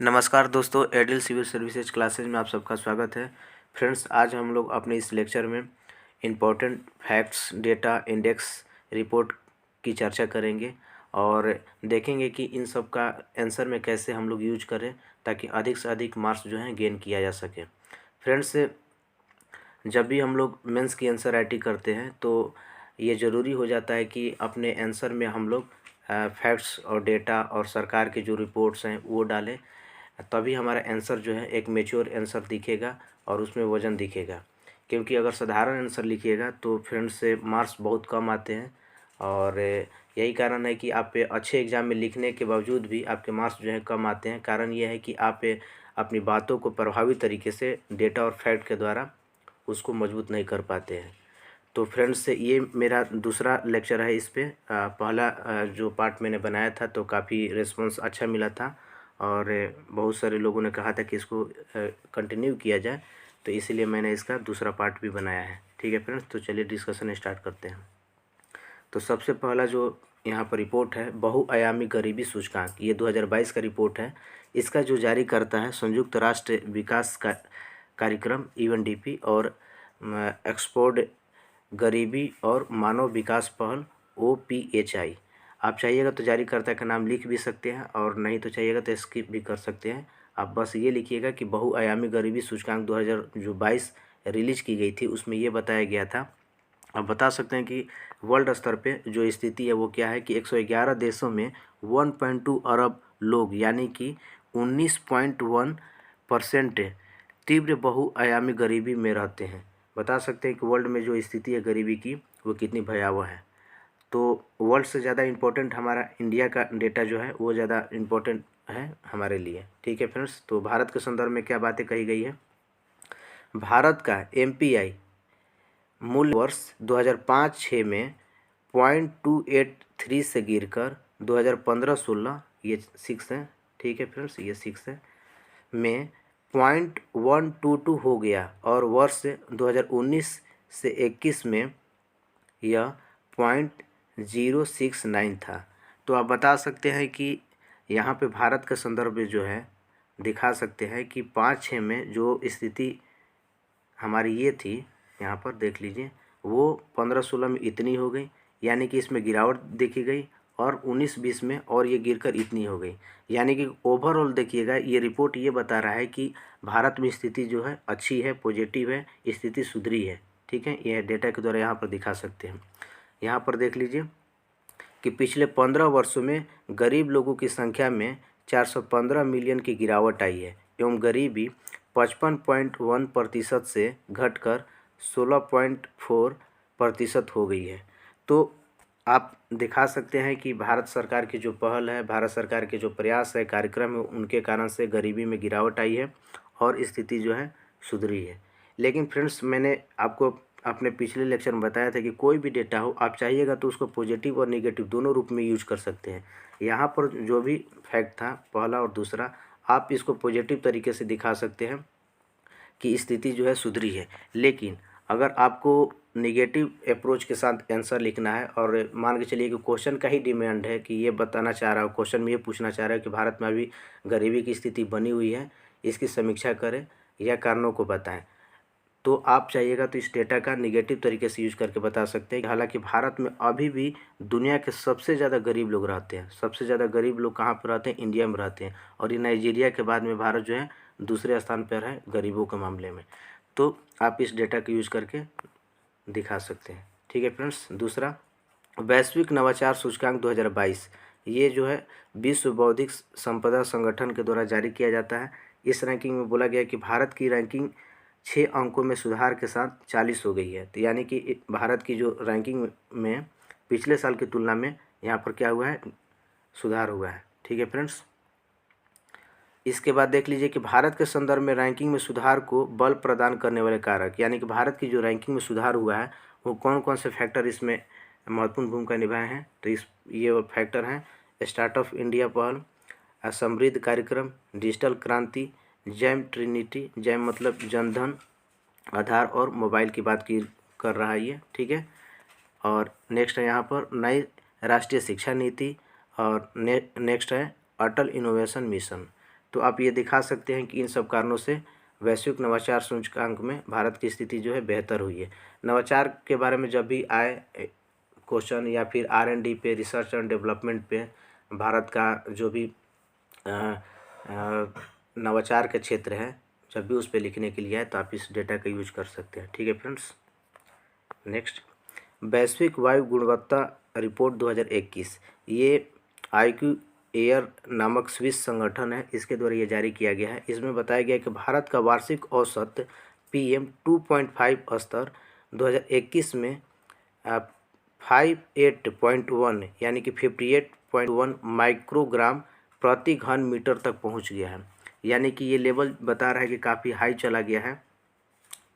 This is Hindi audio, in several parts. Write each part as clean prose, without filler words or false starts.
नमस्कार दोस्तों, एयरटेल सिविल सर्विसेज क्लासेज में आप सबका स्वागत है। फ्रेंड्स, आज हम लोग अपने इस लेक्चर में important facts, data, index, report की चर्चा करेंगे और देखेंगे कि इन सब का आंसर में कैसे हम लोग यूज करें ताकि अधिक से अधिक मार्क्स जो हैं गेन किया जा सके। फ्रेंड्स, जब भी हम लोग मेंस की आंसर राइटिंग करते हैं तो ये ज़रूरी हो जाता है कि अपने आंसर में हम लोग फैक्ट्स और डेटा और सरकार के जो रिपोर्ट्स हैं वो डालें, तभी हमारा आंसर जो है एक मैच्योर आंसर दिखेगा और उसमें वज़न दिखेगा। क्योंकि अगर साधारण आंसर लिखिएगा तो फ्रेंड्स से मार्क्स बहुत कम आते हैं और यही कारण है कि आप अच्छे एग्ज़ाम में लिखने के बावजूद भी आपके मार्क्स जो है कम आते हैं। कारण यह है कि आप अपनी बातों को प्रभावी तरीके से डेटा और फैक्ट के द्वारा उसको मजबूत नहीं कर पाते हैं। तो फ्रेंड्स, ये मेरा दूसरा लेक्चर है इस पे। पहला जो पार्ट मैंने बनाया था तो काफ़ी रिस्पांस अच्छा मिला था और बहुत सारे लोगों ने कहा था कि इसको कंटिन्यू किया जाए, तो इसीलिए मैंने इसका दूसरा पार्ट भी बनाया है। ठीक है फ्रेंड्स, तो चलिए डिस्कशन स्टार्ट करते हैं। तो सबसे पहला जो यहाँ पर रिपोर्ट है, बहुआयामी गरीबी सूचकांक, ये 2022 का रिपोर्ट है। इसका जो जारी करता है संयुक्त राष्ट्र विकास का कार्यक्रम यूएनडीपी और एक्सपोर्ट गरीबी और मानव विकास पहल OPHI। आप चाहिएगा तो जारीकर्ता का नाम लिख भी सकते हैं और नहीं तो चाहिएगा तो स्किप भी कर सकते हैं। आप बस ये लिखिएगा कि बहुआयामी गरीबी सूचकांक 2022 रिलीज की गई थी, उसमें ये बताया गया था। आप बता सकते हैं कि वर्ल्ड स्तर पे जो स्थिति है वो क्या है कि 111 देशों में 1.2 अरब लोग यानी कि 19.1% तीव्र बहुआयामी गरीबी में रहते हैं। बता सकते हैं कि वर्ल्ड में जो स्थिति है गरीबी की वो कितनी भयावह है। तो वर्ल्ड से ज़्यादा इम्पोर्टेंट हमारा इंडिया का डेटा जो है वो ज़्यादा इम्पोर्टेंट है हमारे लिए। ठीक है फ्रेंड्स, तो भारत के संदर्भ में क्या बातें कही गई है। भारत का MPI मूल्य वर्ष 2005-06 में 0.283 से गिरकर 2015-16, ये 6 है, ठीक है फ्रेंड्स, ये 6 है, में 0.122 हो गया और वर्ष 2019 से 21 में यह 0.069 था। तो आप बता सकते हैं कि यहाँ पे भारत का संदर्भ में जो है दिखा सकते हैं कि 5-6 में जो स्थिति हमारी ये थी, यहाँ पर देख लीजिए, वो 15-16 में इतनी हो गई, यानी कि इसमें गिरावट देखी गई और 19-20 में और ये गिरकर इतनी हो गई। यानी कि ओवरऑल देखिएगा, ये रिपोर्ट ये बता रहा है कि भारत में स्थिति जो है अच्छी है, पॉजिटिव है, स्थिति सुधरी है। ठीक है, यह डेटा के द्वारा यहाँ पर दिखा सकते हैं। यहाँ पर देख लीजिए कि पिछले 15 वर्षों में गरीब लोगों की संख्या में 415 मिलियन की गिरावट आई है एवं गरीबी 55.1% से घटकर 16.4% हो गई है। तो आप दिखा सकते हैं कि भारत सरकार की जो पहल है, भारत सरकार के जो प्रयास है, कार्यक्रम है, उनके कारण से गरीबी में गिरावट आई है और स्थिति जो है सुधरी है। लेकिन फ्रेंड्स, मैंने आपको अपने पिछले लेक्चर में बताया था कि कोई भी डेटा हो, आप चाहिएगा तो उसको पॉजिटिव और नेगेटिव दोनों रूप में यूज कर सकते हैं। यहाँ पर जो भी फैक्ट था पहला और दूसरा, आप इसको पॉजिटिव तरीके से दिखा सकते हैं कि स्थिति जो है सुधरी है। लेकिन अगर आपको नेगेटिव अप्रोच के साथ आंसर लिखना है और मान के चलिए कि क्वेश्चन का ही डिमांड है कि ये बताना चाह रहा हो, क्वेश्चन में ये पूछना चाह रहा है कि भारत में अभी गरीबी की स्थिति बनी हुई है, इसकी समीक्षा करें या कारणों को बताएं, तो आप चाहिएगा तो इस डेटा का निगेटिव तरीके से यूज करके बता सकते हैं। हालांकि भारत में अभी भी दुनिया के सबसे ज़्यादा गरीब लोग रहते हैं। सबसे ज़्यादा गरीब लोग कहाँ पर रहते हैं? इंडिया में रहते हैं और ये नाइजीरिया के बाद में भारत जो है दूसरे स्थान पर है गरीबों के मामले में। तो आप इस डेटा का यूज करके दिखा सकते हैं। ठीक है फ्रेंड्स, दूसरा वैश्विक नवाचार सूचकांक 2022, ये जो है विश्व बौद्धिक संपदा संगठन के द्वारा जारी किया जाता है। इस रैंकिंग में बोला गया कि भारत की रैंकिंग 6 अंकों में सुधार के साथ 40 हो गई है। तो यानी कि भारत की जो रैंकिंग में पिछले साल की तुलना में यहाँ पर क्या हुआ है? सुधार हुआ है। ठीक है फ्रेंड्स, इसके बाद देख लीजिए कि भारत के संदर्भ में रैंकिंग में सुधार को बल प्रदान करने वाले कारक, यानी कि भारत की जो रैंकिंग में सुधार हुआ है वो कौन कौन से फैक्टर इसमें महत्वपूर्ण भूमिका निभाए हैं। तो ये फैक्टर हैं स्टार्टअप इंडिया पहल, समृद्ध कार्यक्रम, डिजिटल क्रांति, जैम ट्रिनिटी, जैम मतलब जनधन, आधार और मोबाइल की बात की कर रहा है ये। ठीक है, और नेक्स्ट है यहाँ पर नई राष्ट्रीय शिक्षा नीति और नेक्स्ट है अटल इनोवेशन मिशन। तो आप ये दिखा सकते हैं कि इन सब कारणों से वैश्विक नवाचार सूचकांक में भारत की स्थिति जो है बेहतर हुई है। नवाचार के बारे में जब भी आए क्वेश्चन या फिर R&D पे, रिसर्च एंड डेवलपमेंट पे भारत का जो भी नवाचार के क्षेत्र है, जब भी उस पर लिखने के लिए आए तो आप इस डेटा का यूज कर सकते हैं। ठीक है फ्रेंड्स। नेक्स्ट, वैश्विक वायु गुणवत्ता रिपोर्ट 2021, ये IQ एयर नामक स्विस संगठन है, इसके द्वारा ये जारी किया गया है। इसमें बताया गया है कि भारत का वार्षिक औसत PM 2.5 स्तर 2021 में 58.1 यानी कि 58.1 माइक्रोग्राम प्रति घन मीटर तक पहुंच गया है। यानी कि ये लेवल बता रहा है कि काफ़ी हाई चला गया है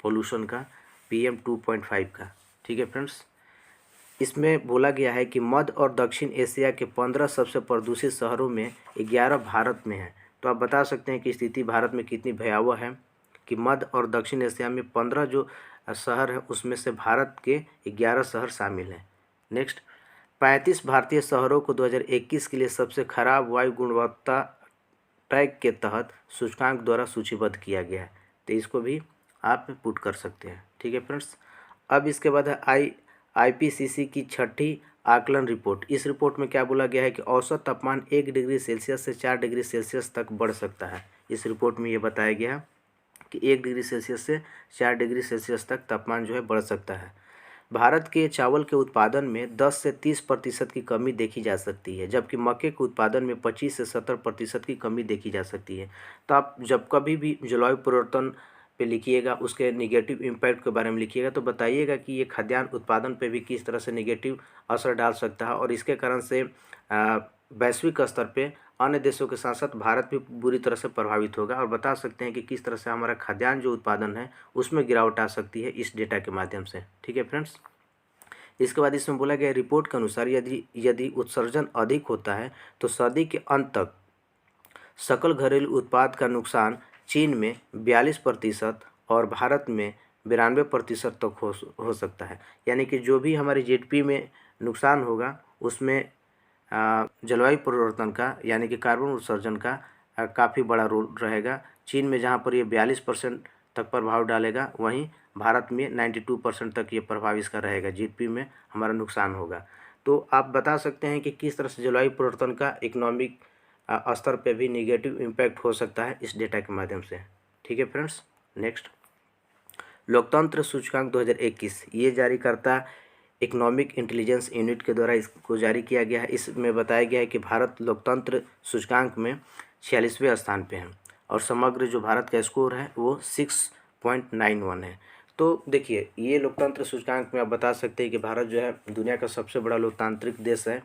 पोल्यूशन का, PM 2.5 का। ठीक है फ्रेंड्स। इसमें बोला गया है कि मध्य और दक्षिण एशिया के 15 सबसे प्रदूषित शहरों में 11 भारत में है। तो आप बता सकते हैं कि स्थिति भारत में कितनी भयावह है कि मध्य और दक्षिण एशिया में 15 जो शहर है उसमें से भारत के 11 शहर शामिल हैं। नेक्स्ट, 35 भारतीय शहरों को 2021 के लिए सबसे खराब वायु गुणवत्ता टैग के तहत सूचकांक द्वारा सूचीबद्ध किया गया है। तो इसको भी आप पुट कर सकते हैं। ठीक है फ्रेंड्स। अब इसके बाद है IPCC की 6ठी आकलन रिपोर्ट। इस रिपोर्ट में क्या बोला गया है कि औसत तापमान 1 डिग्री सेल्सियस से 4 डिग्री सेल्सियस तक बढ़ सकता है। इस रिपोर्ट में ये बताया गया कि 1 डिग्री सेल्सियस से 4 डिग्री सेल्सियस तक तापमान जो है बढ़ सकता है। भारत के चावल के उत्पादन में 10 से 30% की कमी देखी जा सकती है, जबकि मक्के के उत्पादन में 25 से 70% की कमी देखी जा सकती है। तो आप जब कभी भी जलवायु परिवर्तन पे लिखिएगा, उसके निगेटिव इम्पैक्ट के बारे में लिखिएगा, तो बताइएगा कि ये खाद्यान्न उत्पादन पे भी किस तरह से निगेटिव असर डाल सकता है और इसके कारण से वैश्विक स्तर पे अन्य देशों के साथ साथ भारत भी बुरी तरह से प्रभावित होगा। और बता सकते हैं कि किस तरह से हमारा खाद्यान्न जो उत्पादन है उसमें गिरावट आ सकती है इस डेटा के माध्यम से। ठीक है फ्रेंड्स। इसके बाद इसमें बोला गया रिपोर्ट के अनुसार यदि उत्सर्जन अधिक होता है तो सदी के अंत तक सकल घरेलू उत्पाद का नुकसान चीन में 42% और भारत में 92% तक हो सकता है। यानी कि जो भी हमारे GDP में नुकसान होगा उसमें जलवायु परिवर्तन का यानी कि कार्बन उत्सर्जन का काफ़ी बड़ा रोल रहेगा। चीन में जहाँ पर ये 42% तक प्रभाव डालेगा, वहीं भारत में 92% तक ये प्रभाव इसका रहेगा, GDP में हमारा नुकसान होगा। तो आप बता सकते हैं कि किस तरह से जलवायु परिवर्तन का इकोनॉमिक स्तर पे भी निगेटिव इम्पैक्ट हो सकता है इस डेटा के माध्यम से। ठीक है फ्रेंड्स। नेक्स्ट, लोकतंत्र सूचकांक 2021, ये जारी करता इकोनॉमिक इंटेलिजेंस यूनिट के द्वारा इसको जारी किया गया है। इसमें बताया गया है कि भारत लोकतंत्र सूचकांक में 46वें स्थान पे है और समग्र जो भारत का स्कोर है वो 6.91 है। तो देखिए, ये लोकतंत्र सूचकांक में आप बता सकते हैं कि भारत जो है दुनिया का सबसे बड़ा लोकतांत्रिक देश है।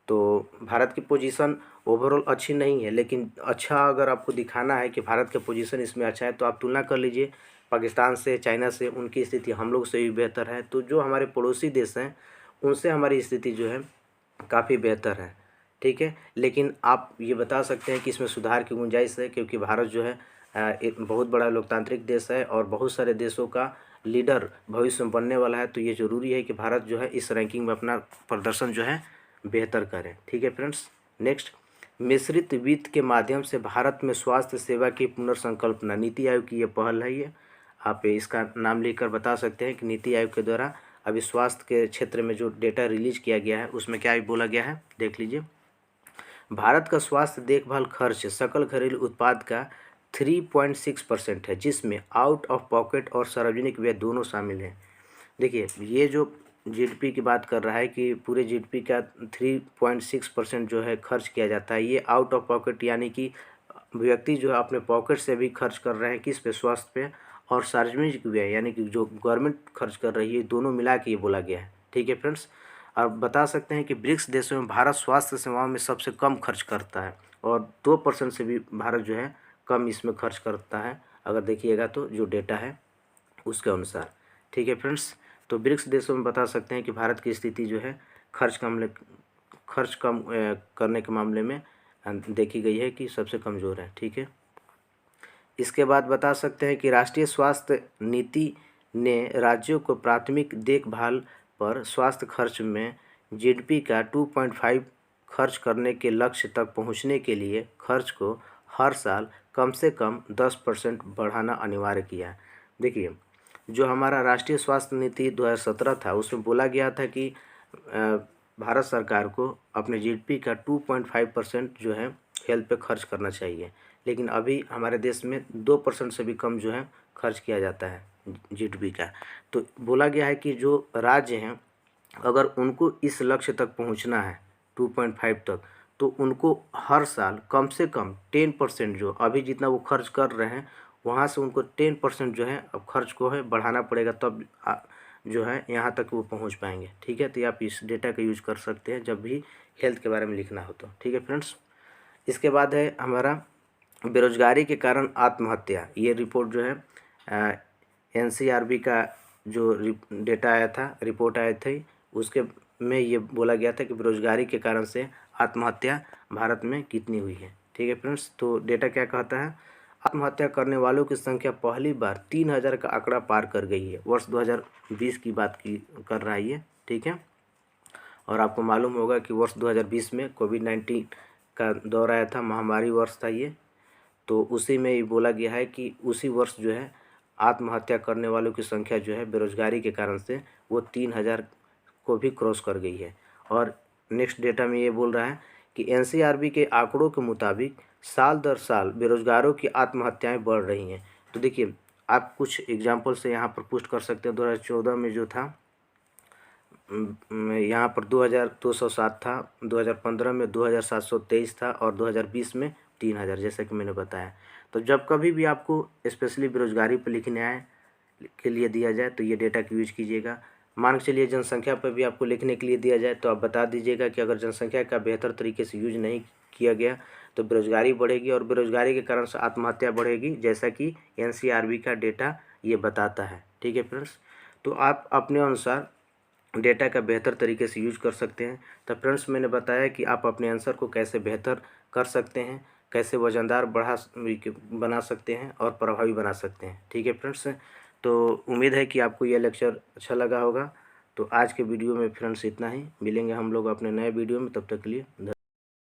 तो भारत की पोजीशन ओवरऑल अच्छी नहीं है, लेकिन अच्छा अगर आपको दिखाना है कि भारत का पोजीशन इसमें अच्छा है तो आप तुलना कर लीजिए पाकिस्तान से, चाइना से। उनकी स्थिति हम लोग से भी बेहतर है। तो जो हमारे पड़ोसी देश हैं उनसे हमारी स्थिति जो है काफ़ी बेहतर है। ठीक है, लेकिन आप ये बता सकते हैं कि इसमें सुधार की गुंजाइश है, क्योंकि भारत जो है एक बहुत बड़ा लोकतांत्रिक देश है और बहुत सारे देशों का लीडर भविष्य में बनने वाला है। तो ये ज़रूरी है कि भारत जो है इस रैंकिंग में अपना प्रदर्शन जो है बेहतर करें। ठीक है फ्रेंड्स। नेक्स्ट, मिश्रित वित्त के माध्यम से भारत में स्वास्थ्य सेवा की पुनर्संकल्पना, नीति आयोग की ये पहल है। ये आप इसका नाम लेकर बता सकते हैं कि नीति आयोग के द्वारा अभी स्वास्थ्य के क्षेत्र में जो डेटा रिलीज किया गया है उसमें क्या बोला गया है, देख लीजिए। भारत का स्वास्थ्य देखभाल खर्च सकल घरेलू उत्पाद का 3.6% है, जिसमें आउट ऑफ पॉकेट और सार्वजनिक व्यय दोनों शामिल हैं। देखिए, ये जो GDP की बात कर रहा है कि पूरे GDP का 3.6% जो है खर्च किया जाता है, ये आउट ऑफ पॉकेट यानी कि व्यक्ति जो है अपने पॉकेट से भी खर्च कर रहे हैं किस पे, स्वास्थ्य पे, और सार्वजनिक व्यय यानी कि जो गवर्नमेंट खर्च कर रही है, दोनों मिला के ये बोला गया है। ठीक है फ्रेंड्स। आप बता सकते हैं कि ब्रिक्स देशों में भारत स्वास्थ्य सेवाओं में सबसे कम खर्च करता है और 2% से भी भारत जो है कम इसमें खर्च करता है, अगर देखिएगा तो जो डेटा है उसके अनुसार। ठीक है फ्रेंड्स। तो ब्रिक्स देशों में बता सकते हैं कि भारत की स्थिति जो है खर्च कम करने के मामले में देखी गई है कि सबसे कमज़ोर है। ठीक है। इसके बाद बता सकते हैं कि राष्ट्रीय स्वास्थ्य नीति ने राज्यों को प्राथमिक देखभाल पर स्वास्थ्य खर्च में GDP का 2.5 खर्च करने के लक्ष्य तक पहुंचने के लिए खर्च को हर साल कम से कम 10% बढ़ाना अनिवार्य किया है। देखिए, जो हमारा राष्ट्रीय स्वास्थ्य नीति 2017 था, उसमें बोला गया था कि भारत सरकार को अपने जीडीपी का 2.5% जो है हेल्थ पे खर्च करना चाहिए, लेकिन अभी हमारे देश में 2% से भी कम जो है खर्च किया जाता है जीडीपी का। तो बोला गया है कि जो राज्य हैं, अगर उनको इस लक्ष्य तक पहुंचना है 2.5 तक, तो उनको हर साल कम से कम 10% जो अभी जितना वो खर्च कर रहे हैं, वहाँ से उनको 10% जो है अब खर्च को है बढ़ाना पड़ेगा, तब जो है यहाँ तक वो पहुँच पाएंगे। ठीक है, तो आप इस डेटा का यूज कर सकते हैं जब भी हेल्थ के बारे में लिखना हो तो। ठीक है फ्रेंड्स, इसके बाद है हमारा बेरोजगारी के कारण आत्महत्या। ये रिपोर्ट जो है एनसीआरबी का जो डेटा आया था, रिपोर्ट आए थे, उसके में ये बोला गया था कि बेरोजगारी के कारण से आत्महत्या भारत में कितनी हुई है। ठीक है फ्रेंड्स, तो डेटा क्या कहता है, आत्महत्या करने वालों की संख्या पहली बार 3000 का आंकड़ा पार कर गई है। वर्ष 2020 की बात की कर रहा है ये। ठीक है, और आपको मालूम होगा कि वर्ष 2020 में कोविड-19 का दौर आया था, महामारी वर्ष था ये। तो उसी में ये बोला गया है कि उसी वर्ष जो है आत्महत्या करने वालों की संख्या जो है बेरोजगारी के कारण से वो 3000 को भी क्रॉस कर गई है। और नेक्स्ट डेटा में ये बोल रहा है कि एनसीआरबी के आंकड़ों के मुताबिक साल दर साल बेरोजगारों की आत्महत्याएं बढ़ रही हैं। तो देखिए, आप कुछ एग्जाम्पल से यहाँ पर पुष्ट कर सकते हैं। 2014 में जो था यहाँ पर 2207 था, 2015 में 2723 था, और 2020 में 3000, जैसा कि मैंने बताया। तो जब कभी भी आपको स्पेशली बेरोजगारी पर लिखने आए के लिए दिया जाए तो ये डेटा का यूज कीजिएगा। मान के चलिए जनसंख्या पर भी आपको लिखने के लिए दिया जाए तो आप बता दीजिएगा कि अगर जनसंख्या का बेहतर तरीके से यूज नहीं किया गया तो बेरोजगारी बढ़ेगी, और बेरोजगारी के कारण से आत्महत्या बढ़ेगी, जैसा कि एनसीआरबी का डेटा ये बताता है। ठीक है फ्रेंड्स, तो आप अपने अनुसार डेटा का बेहतर तरीके से यूज कर सकते हैं। तो फ्रेंड्स, मैंने बताया कि आप अपने आंसर को कैसे बेहतर कर सकते हैं, कैसे वजनदार बना सकते हैं और प्रभावी बना सकते हैं। ठीक है फ्रेंड्स, तो उम्मीद है कि आपको यह लेक्चर अच्छा लगा होगा। तो आज के वीडियो में फ्रेंड्स इतना ही, मिलेंगे हम लोग अपने नए वीडियो में, तब तक के लिए